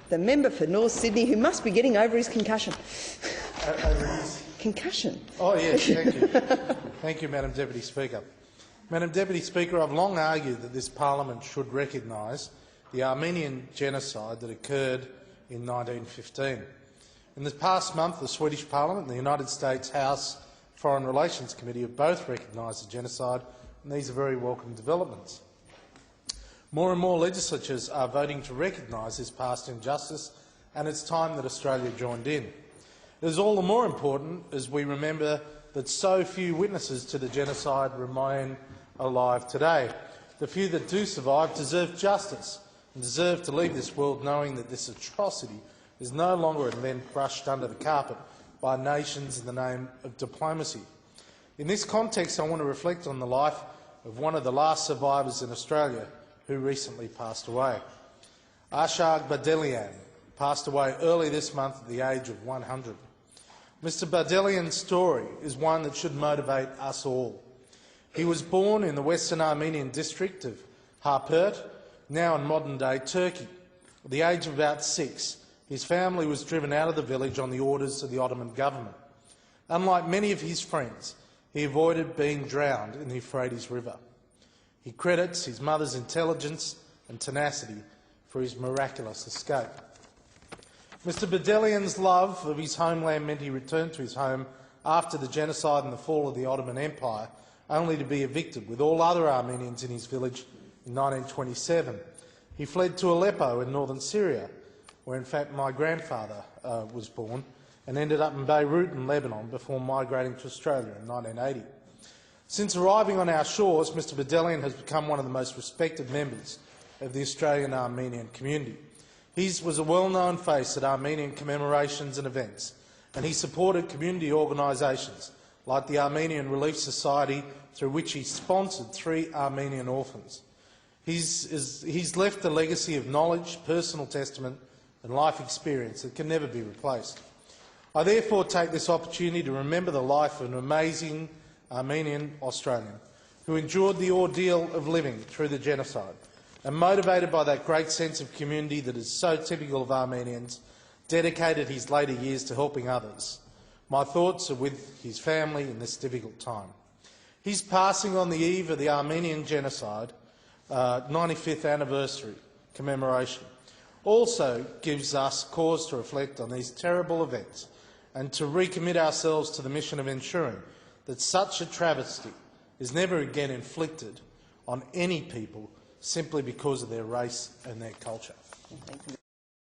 The member for North Sydney, who must be getting over his concussion. Over his concussion. Oh yes, thank you. Thank you, Madam Deputy Speaker. Madam Deputy Speaker, I've long argued that this parliament should recognise the Armenian genocide that occurred in 1915. In the past month, the Swedish Parliament and the United States House Foreign Relations Committee have both recognised the genocide, and these are very welcome developments. More and more legislatures are voting to recognise this past injustice, and it's time that Australia joined in. It is all the more important as we remember that so few witnesses to the genocide remain alive today. The few that do survive deserve justice and deserve to leave this world knowing that this atrocity is no longer an event brushed under the carpet by nations in the name of diplomacy. In this context, I want to reflect on the life of one of the last survivors in Australia who recently passed away. Arshag Badelian passed away early this month at the age of 100. Mr Badelian's story is one that should motivate us all. He was born in the Western Armenian district of Harpert, now in modern-day Turkey. At the age of about 6, his family was driven out of the village on the orders of the Ottoman government. Unlike many of his friends, he avoided being drowned in the Euphrates River. He credits his mother's intelligence and tenacity for his miraculous escape. Mr Badelian's love of his homeland meant he returned to his home after the genocide and the fall of the Ottoman Empire, only to be evicted with all other Armenians in his village in 1927. He fled to Aleppo in northern Syria, where in fact my grandfather was born, and ended up in Beirut in Lebanon before migrating to Australia in 1980. Since arriving on our shores, Mr Badelian has become one of the most respected members of the Australian Armenian community. He was a well-known face at Armenian commemorations and events, and he supported community organisations like the Armenian Relief Society, through which he sponsored 3 Armenian orphans. He's left a legacy of knowledge, personal testament and life experience that can never be replaced. I therefore take this opportunity to remember the life of an amazing Armenian Australian who endured the ordeal of living through the genocide and, motivated by that great sense of community that is so typical of Armenians, dedicated his later years to helping others. My thoughts are with his family in this difficult time. His passing on the eve of the Armenian Genocide 95th anniversary commemoration also gives us cause to reflect on these terrible events and to recommit ourselves to the mission of ensuring that such a travesty is never again inflicted on any people simply because of their race and their culture. Thank you.